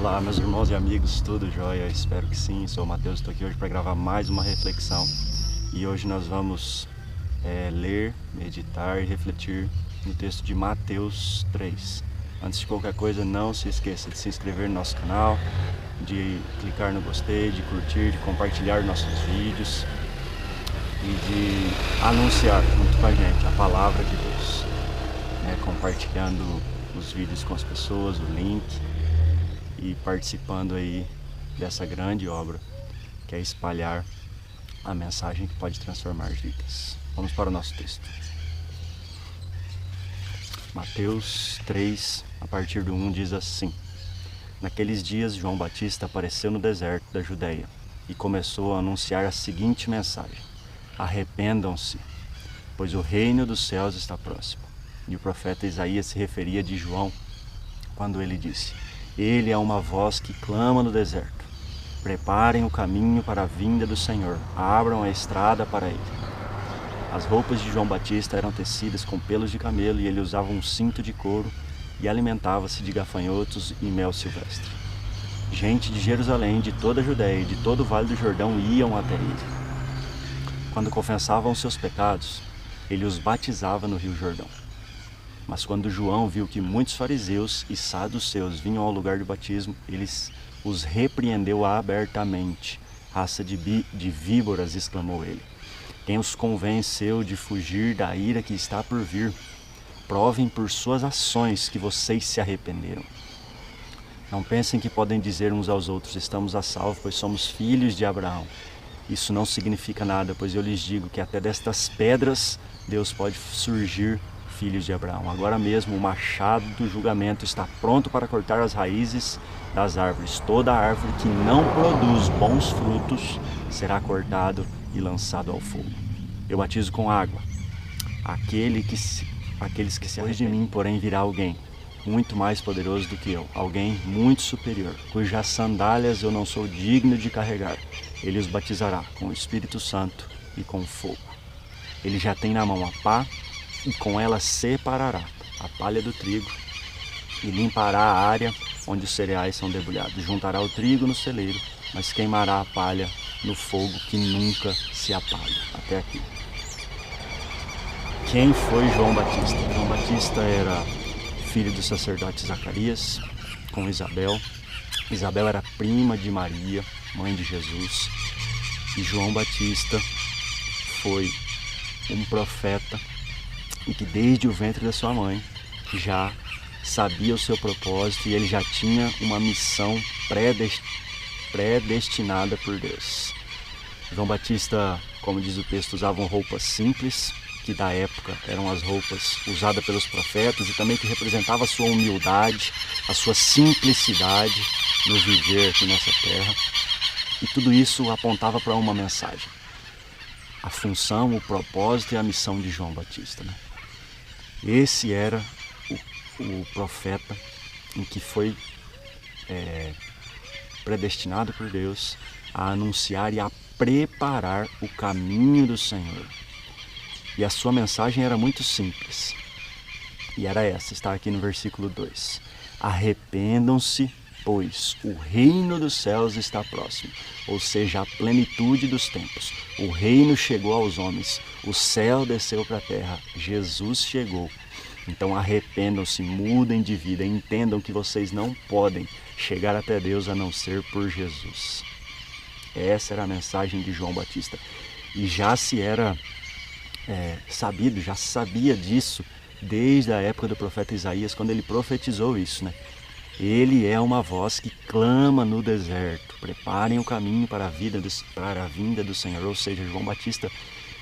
Olá, meus irmãos e amigos, tudo jóia? Espero que sim. Sou o Matheus, estou aqui hoje para gravar mais uma reflexão. E hoje nós vamos ler, meditar e refletir no texto de Mateus 3. Antes de qualquer coisa, não se esqueça de se inscrever no nosso canal, de clicar no gostei, de curtir, de compartilhar nossos vídeos e de anunciar junto com a gente a palavra de Deus, compartilhando os vídeos com as pessoas, o link, e participando aí dessa grande obra que é espalhar a mensagem que pode transformar vidas. Vamos para o nosso texto. Mateus 3, a partir do 1, diz assim: Naqueles dias, João Batista apareceu no deserto da Judeia e começou a anunciar a seguinte mensagem: Arrependam-se, pois o reino dos céus está próximo. E o profeta Isaías se referia de João quando ele disse: Ele é uma voz que clama no deserto. Preparem o caminho para a vinda do Senhor. Abram a estrada para ele. As roupas de João Batista eram tecidas com pelos de camelo e ele usava um cinto de couro e alimentava-se de gafanhotos e mel silvestre. Gente de Jerusalém, de toda a Judeia e de todo o Vale do Jordão iam até ele. Quando confessavam seus pecados, ele os batizava no Rio Jordão. Mas quando João viu que muitos fariseus e saduceus vinham ao lugar do batismo, ele os repreendeu abertamente. Raça de víboras, exclamou ele. Quem os convenceu de fugir da ira que está por vir? Provem por suas ações que vocês se arrependeram. Não pensem que podem dizer uns aos outros: estamos a salvo, pois somos filhos de Abraão. Isso não significa nada, pois eu lhes digo que até destas pedras Deus pode surgir filhos de Abraão. Agora mesmo o machado do julgamento está pronto para cortar as raízes das árvores. Toda árvore que não produz bons frutos será cortado e lançado ao fogo. Eu batizo com água aqueles que se depois de mim, porém, virá alguém muito mais poderoso do que eu, alguém muito superior, cujas sandálias eu não sou digno de carregar. Ele os batizará com o Espírito Santo e com fogo. Ele já tem na mão a pá e com ela separará a palha do trigo e limpará a área onde os cereais são debulhados. Juntará o trigo no celeiro, mas queimará a palha no fogo que nunca se apaga. Até aqui. Quem foi João Batista? João Batista era filho do sacerdote Zacarias com Isabel. Isabel era prima de Maria, mãe de Jesus. E João Batista foi um profeta e que desde o ventre da sua mãe já sabia o seu propósito e ele já tinha uma missão predestinada por Deus. João Batista, como diz o texto, usavam roupas simples, que da época eram as roupas usadas pelos profetas e também que representava a sua humildade, a sua simplicidade no viver aqui nessa terra. E tudo isso apontava para uma mensagem: a função, o propósito e a missão de João Batista, Esse era o profeta em que foi predestinado por Deus a anunciar e a preparar o caminho do Senhor. E a sua mensagem era muito simples. E era essa, está aqui no versículo 2. Arrependam-se, pois o reino dos céus está próximo. Ou seja, a plenitude dos tempos. O reino chegou aos homens. O céu desceu para a terra. Jesus chegou. Então arrependam-se, mudem de vida, entendam que vocês não podem chegar até Deus a não ser por Jesus. Essa era a mensagem de João Batista. E já se era sabido, já se sabia disso desde a época do profeta Isaías, quando ele profetizou isso, Ele é uma voz que clama no deserto: preparem o caminho para a vinda do Senhor. Ou seja, João Batista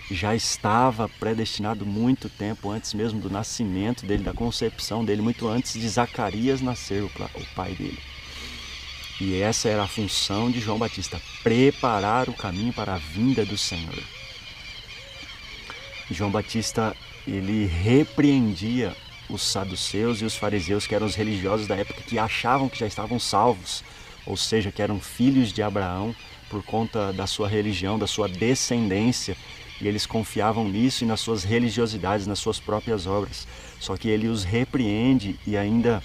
já estava predestinado muito tempo antes mesmo do nascimento dele, da concepção dele, muito antes de Zacarias nascer, o pai dele. E essa era a função de João Batista: preparar o caminho para a vinda do Senhor. João Batista, ele repreendia os saduceus e os fariseus, que eram os religiosos da época, que achavam que já estavam salvos, ou seja, que eram filhos de Abraão por conta da sua religião, da sua descendência, e eles confiavam nisso e nas suas religiosidades, nas suas próprias obras. Só que ele os repreende e ainda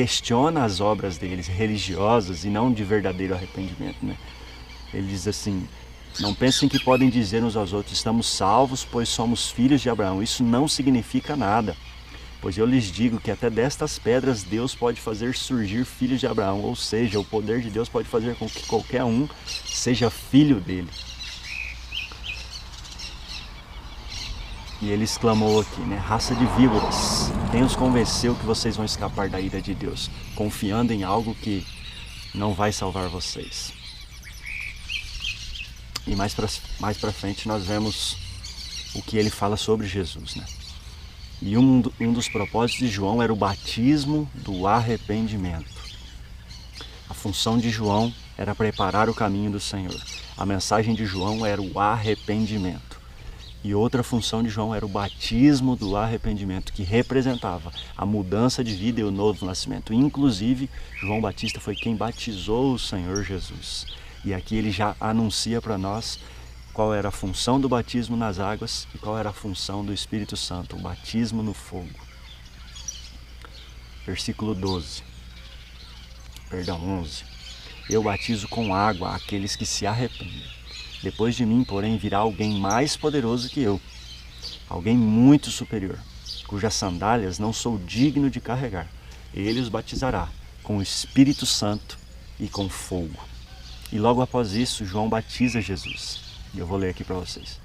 questiona as obras deles, religiosas e não de verdadeiro arrependimento, né? Ele diz assim: não pensem que podem dizer uns aos outros, estamos salvos, pois somos filhos de Abraão. Isso não significa nada, pois eu lhes digo que até destas pedras Deus pode fazer surgir filhos de Abraão, ou seja, o poder de Deus pode fazer com que qualquer um seja filho dele. E ele exclamou aqui, né? Raça de víboras, quem os convenceu que vocês vão escapar da ira de Deus, confiando em algo que não vai salvar vocês? E mais pra frente nós vemos o que ele fala sobre Jesus, né? E um dos propósitos de João era o batismo do arrependimento. A função de João era preparar o caminho do Senhor. A mensagem de João era o arrependimento. E outra função de João era o batismo do arrependimento, que representava a mudança de vida e o novo nascimento. Inclusive, João Batista foi quem batizou o Senhor Jesus. E aqui ele já anuncia para nós qual era a função do batismo nas águas e qual era a função do Espírito Santo, o batismo no fogo. Versículo 11. Eu batizo com água aqueles que se arrependem. Depois de mim, porém, virá alguém mais poderoso que eu, alguém muito superior, cujas sandálias não sou digno de carregar. Ele os batizará com o Espírito Santo e com fogo. E logo após isso, João batiza Jesus. E eu vou ler aqui para vocês.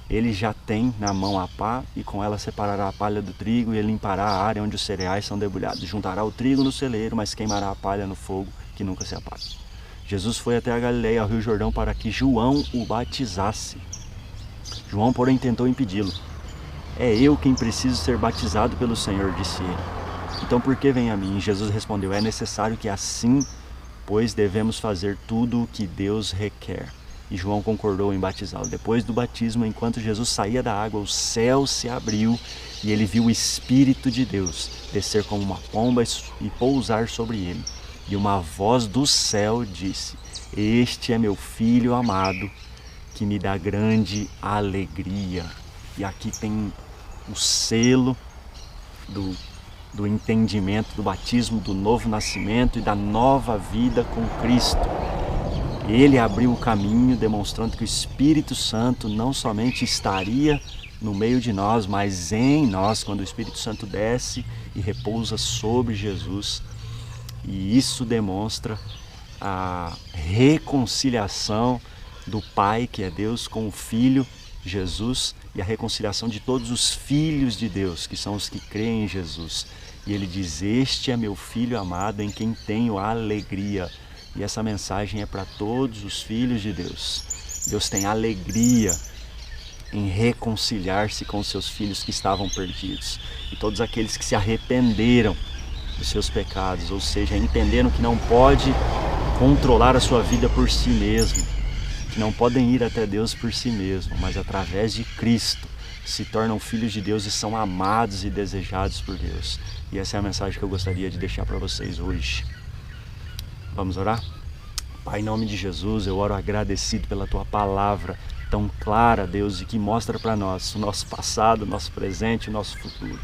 Ele já tem na mão a pá, e com ela separará a palha do trigo, e ele limpará a área onde os cereais são debulhados. Juntará o trigo no celeiro, mas queimará a palha no fogo, que nunca se apaga. Jesus foi até a Galileia, ao Rio Jordão, para que João o batizasse. João, porém, tentou impedi-lo. É eu quem preciso ser batizado pelo Senhor, disse ele. Então por que vem a mim? Jesus respondeu: é necessário que assim, pois devemos fazer tudo o que Deus requer. E João concordou em batizá-lo. Depois do batismo, enquanto Jesus saía da água, o céu se abriu e ele viu o Espírito de Deus descer como uma pomba e pousar sobre ele. E uma voz do céu disse: este é meu Filho amado, que me dá grande alegria. E aqui tem o selo do entendimento do batismo, do novo nascimento e da nova vida com Cristo. Ele abriu o caminho, demonstrando que o Espírito Santo não somente estaria no meio de nós, mas em nós, quando o Espírito Santo desce e repousa sobre Jesus. E isso demonstra a reconciliação do Pai, que é Deus, com o Filho, Jesus, e a reconciliação de todos os filhos de Deus, que são os que creem em Jesus. E ele diz: este é meu Filho amado, em quem tenho alegria. E essa mensagem é para todos os filhos de Deus. Deus tem alegria em reconciliar-se com os seus filhos que estavam perdidos. E todos aqueles que se arrependeram dos seus pecados, ou seja, entenderam que não pode controlar a sua vida por si mesmo, que não podem ir até Deus por si mesmo, mas através de Cristo se tornam filhos de Deus e são amados e desejados por Deus. E essa é a mensagem que eu gostaria de deixar para vocês hoje. Vamos orar? Pai, em nome de Jesus, eu oro agradecido pela Tua palavra tão clara, Deus, e que mostra para nós o nosso passado, o nosso presente, o nosso futuro.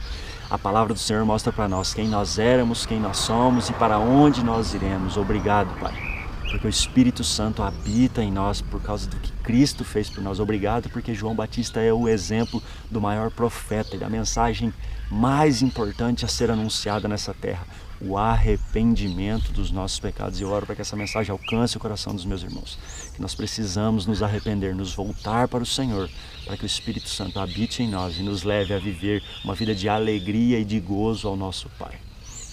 A palavra do Senhor mostra para nós quem nós éramos, quem nós somos e para onde nós iremos. Obrigado, Pai, porque o Espírito Santo habita em nós por causa do que Cristo fez por nós. Obrigado porque João Batista é o exemplo do maior profeta e da mensagem mais importante a ser anunciada nessa terra: o arrependimento dos nossos pecados. E eu oro para que essa mensagem alcance o coração dos meus irmãos, que nós precisamos nos arrepender, nos voltar para o Senhor, para que o Espírito Santo habite em nós e nos leve a viver uma vida de alegria e de gozo ao nosso Pai.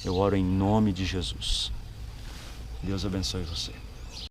Eu oro em nome de Jesus. Deus abençoe você.